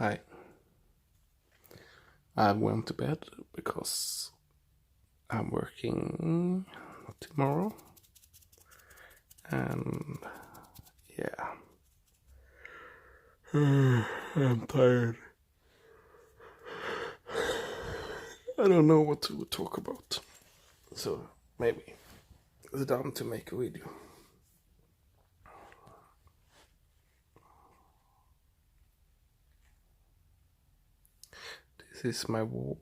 Hi. I went to bed because I'm working tomorrow. And yeah. I'm tired. I don't know what to talk about. So maybe it's done to make a video. This is my wall.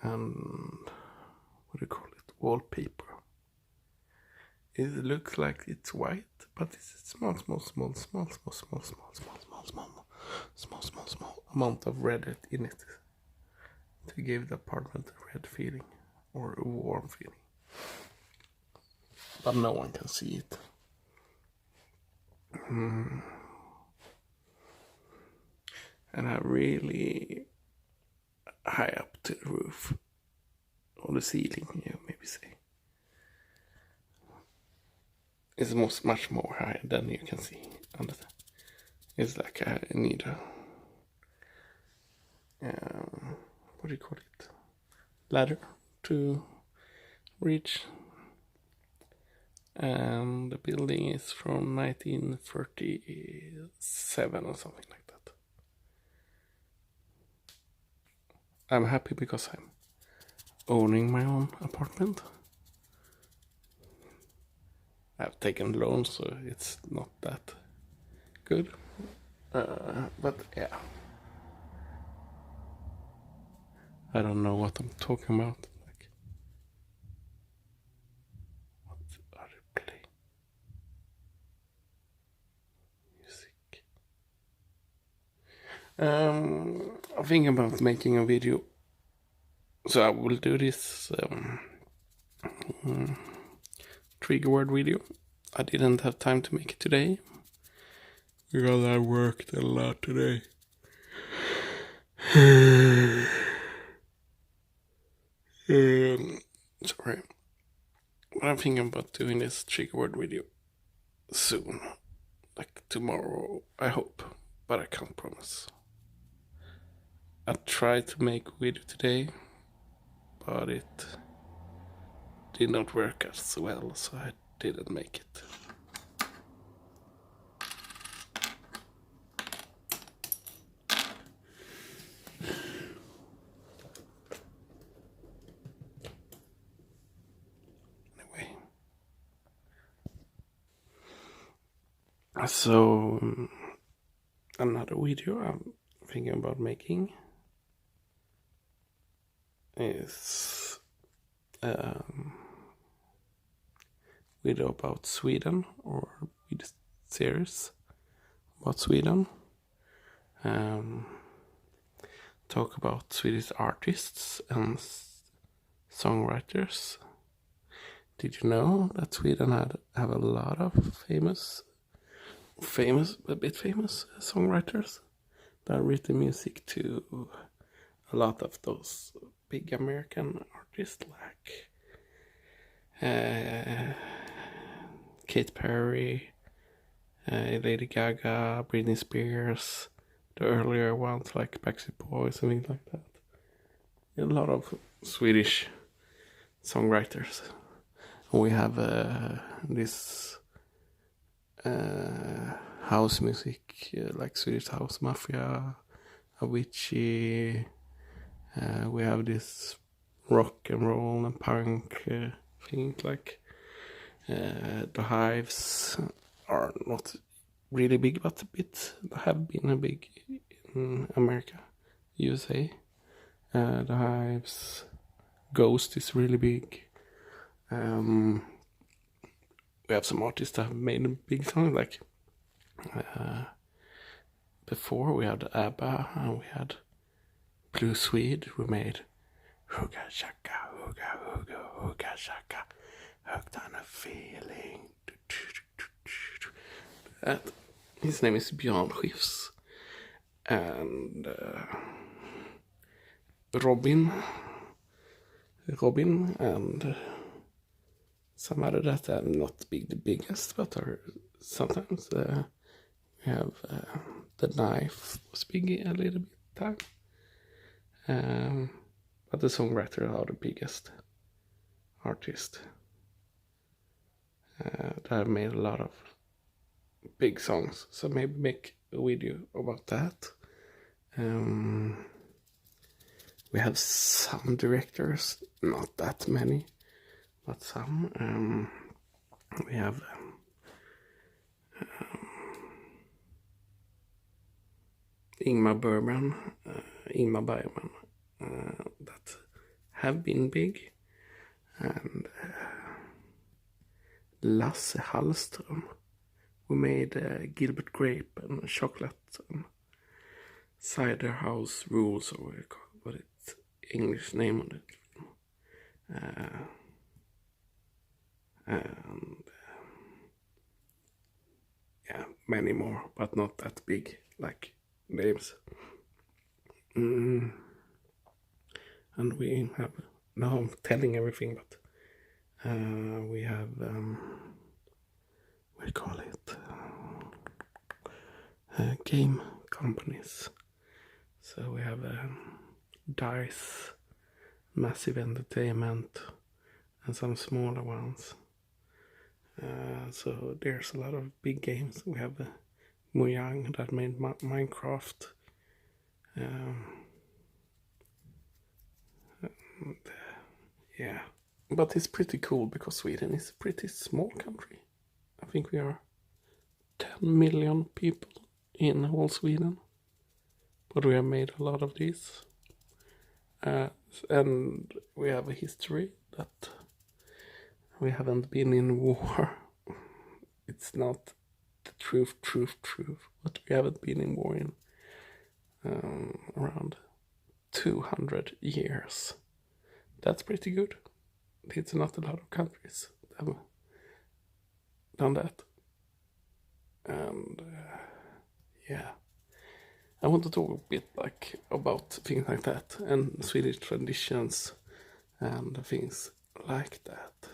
And what do you call it? Wallpaper. It looks like it's white, but it's small amount of red in it to give the apartment a red feeling or a warm feeling. But no one can see it. And I'm really high up to the roof, or the ceiling, you maybe say. It's much more higher than you can see. It's like I need a what do you call it? Ladder to reach. And the building is from 1937 or something like that. I'm happy because I'm owning my own apartment. I've taken loans, so it's not that good. But yeah. I don't know what I'm talking about. Like, what are they playing? Music. I'm thinking about making a video. So I will do this trigger word video. I didn't have time to make it today because I worked a lot today. Sorry. But I'm thinking about doing this trigger word video soon. Like tomorrow, I hope. But I can't promise. I tried to make a video today, but it did not work as well, so I didn't make it. Anyway. So, another video I'm thinking about making is video about Sweden, or video series about Sweden. Talk about Swedish artists and songwriters. Did you know that Sweden have a lot of famous songwriters that written music to a lot of those big American artists like Katy Perry, Lady Gaga, Britney Spears, the earlier ones like Backstreet Boys and things like that. A lot of Swedish songwriters. We have this house music like Swedish House Mafia, Avicii. We have this rock and roll and punk things like the Hives are not really big, but have been big in America, USA. The Hives, Ghost is really big. We have some artists that have made big songs, like before we had ABBA and we had Blue Swede, who made Hugga Shaka, Hugga Hugga Hugga Shaka, Hooked on a Feeling. His name is Björn Skifs. And Robin, and some other that are not the biggest, but are sometimes we We have The Knife was big a little bit time. But the songwriter are the biggest artist. That have made a lot of big songs. So maybe make a video about that. We have some directors, not that many, but some. We have Ingmar Bergman, that have been big, and Lasse Hallström, who made Gilbert Grape and Chocolate and Cider House Rules, or what it's English name on it. And yeah, many more, but not that big like names. And we have, now I'm telling everything, but we have what do you call it, game companies. So we have DICE, Massive Entertainment, and some smaller ones. So there's a lot of big games. We have Mojang that made Minecraft. Yeah, but it's pretty cool because Sweden is a pretty small country. I think we are 10 million people in whole Sweden, but we have made a lot of these. And we have a history that we haven't been in war. It's not the truth, but we haven't been in war in around 200 years. That's pretty good. It's not a lot of countries that have done that. And yeah, I want to talk a bit about things like that and Swedish traditions and things like that.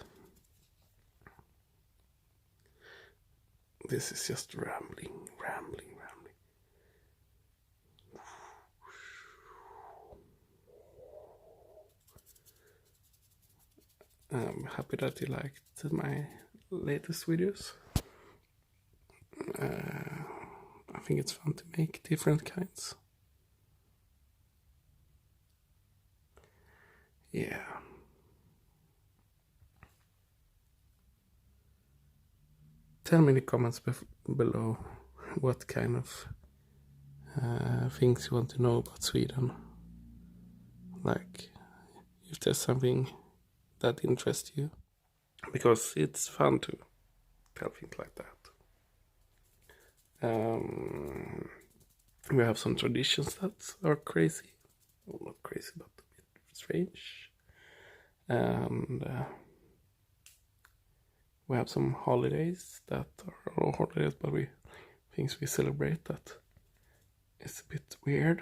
This is just rambling. I'm happy that you liked my latest videos. I think it's fun to make different kinds. Yeah. Tell me in the comments below what kind of things you want to know about Sweden. Like, if there's something that interests you. Because it's fun to tell things like that. We have some traditions that are crazy. Well, not crazy, but a bit strange. And we have some holidays that are all holidays, but things we celebrate that is a bit weird.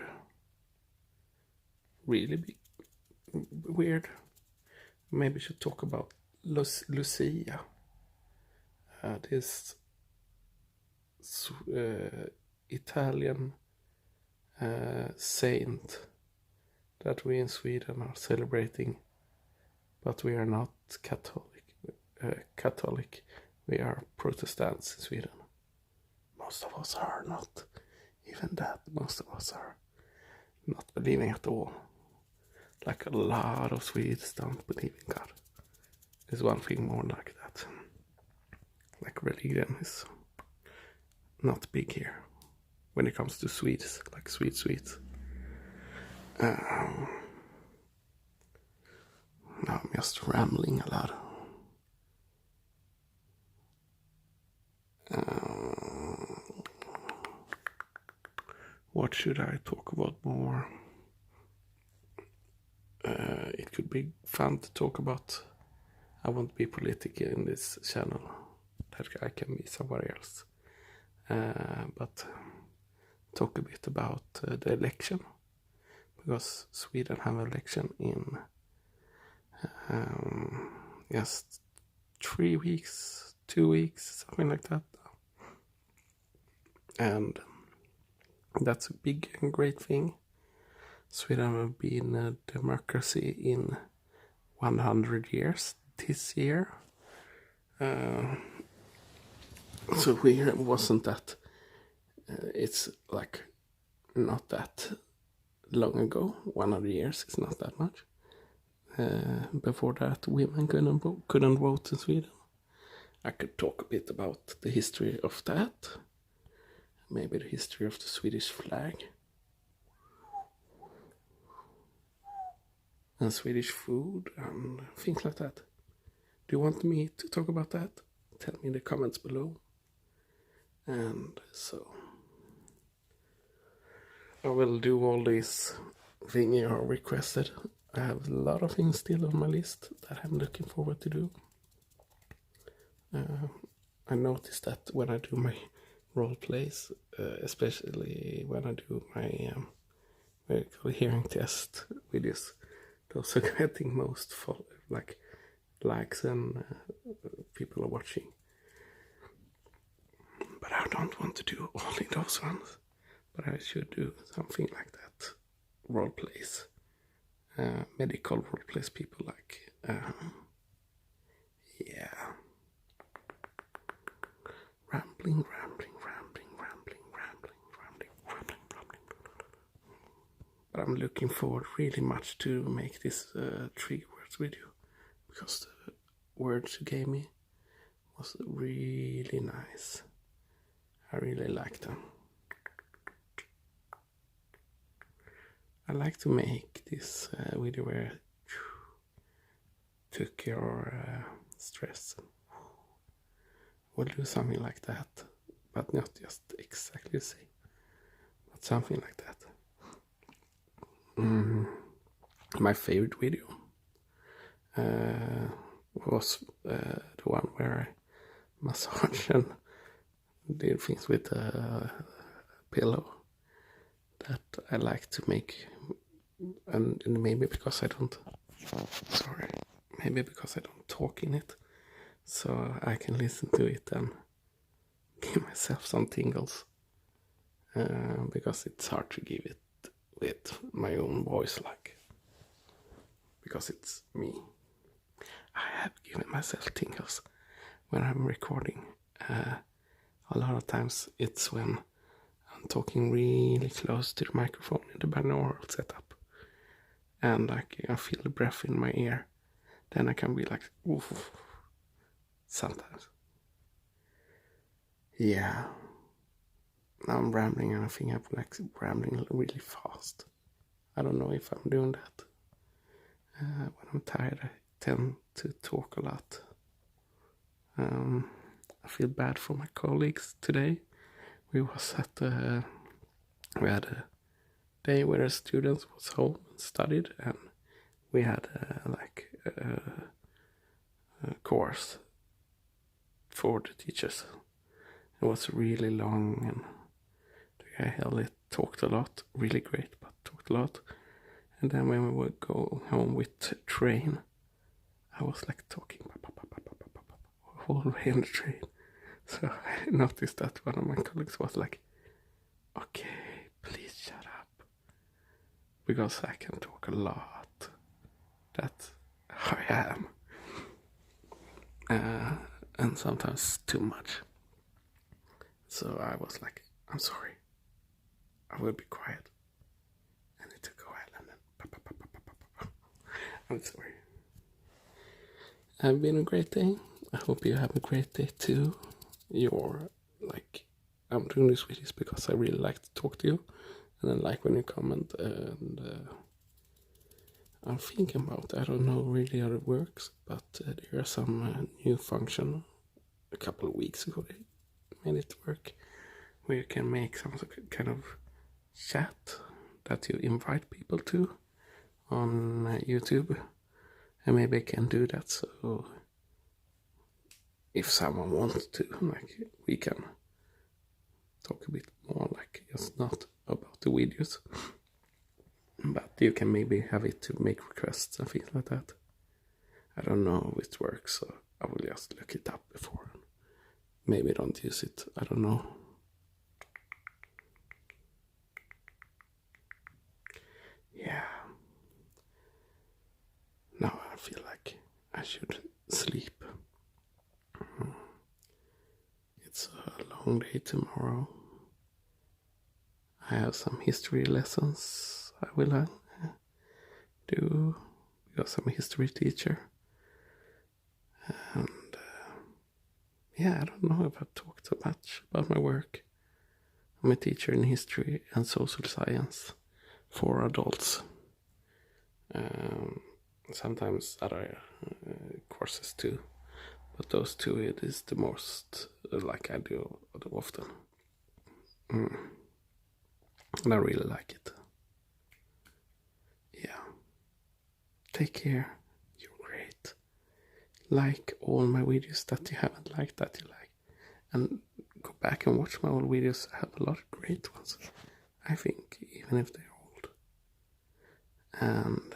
Really weird. Maybe we should talk about Lucia. This Italian saint that we in Sweden are celebrating, but we are not Catholic. We are Protestants in Sweden. Most of us are not. Even that, most of us are not believing at all. Like a lot of Swedes don't believe in God. There's one thing more like that. Like religion is not big here when it comes to Swedes, like Swedes. Now I'm just rambling a lot. What should I talk about more? It could be fun to talk about. I won't be political in this channel. That I can be somewhere else. But talk a bit about the election. Because Sweden have an election in just 3 weeks, 2 weeks, something like that. And that's a big and great thing. Sweden have been a democracy in 100 years this year. So we wasn't that, it's like not that long ago. 100 years is not that much. Before that, women couldn't vote in Sweden. I could talk a bit about the history of that. Maybe the history of the Swedish flag. And Swedish food and things like that. Do you want me to talk about that? Tell me in the comments below. And so I will do all these things you are requested. I have a lot of things still on my list that I'm looking forward to do. I noticed that when I do my role plays, especially when I do my hearing test videos, those are getting most likes and people are watching. But I don't want to do only those ones. But I should do something like that. Role plays. Medical role plays people like. Yeah. Rambling. But I'm looking forward really much to make this trigger words video. Because the words you gave me was really nice. I really like them. I like to make this video where took your stress. We'll do something like that, but not just exactly the same, but something like that. My favorite video was the one where I massaged and did things with a pillow. That I like to make, and maybe because I don't talk in it, so I can listen to it and give myself some tingles, because it's hard to give it with my own voice, because it's me. I have given myself tingles when I'm recording. A lot of times it's when I'm talking really close to the microphone in the binaural setup, and I feel the breath in my ear. Then I can be like, oof, sometimes. Yeah. Now I'm rambling, and I think I'm rambling really fast. I don't know if I'm doing that. When I'm tired, I tend to talk a lot. I feel bad for my colleagues today. We had a day where the students was home and studied, and we had a course for the teachers. It was really long, and the guy held it, talked a lot, really great, but talked a lot. And then when we would go home with train, I was like talking all the way in the train. So I noticed that one of my colleagues was like, okay, please shut up. Because I can talk a lot. That's how I am. And sometimes too much. So I was like, I'm sorry. I will be quiet. I need to go ahead and then. I'm sorry. It's been a great day. I hope you have a great day too. I'm doing this videos because I really like to talk to you, and I like when you comment, and I'm thinking about, I don't know really how it works, but there are some new function a couple of weeks ago they made it work, where you can make some kind of chat that you invite people to on YouTube, and maybe I can do that, so if someone wants to, we can talk a bit more, just not about the videos, but you can maybe have it to make requests and things like that. I don't know how it works, so I will just look it up before. Maybe don't use it, I don't know. yeah. Now I feel like I should sleep. It's a long day tomorrow. I have some history lessons I will do because I'm a history teacher. And yeah, I don't know if I've talked so much about my work. I'm a teacher in history and social science for adults. Sometimes other courses too, but those two it is the most like I do often. And I really like it. Yeah. Take care. You're great. Like all my videos that you haven't liked that you like. And go back and watch my old videos. I have a lot of great ones. I think, even if they're old. And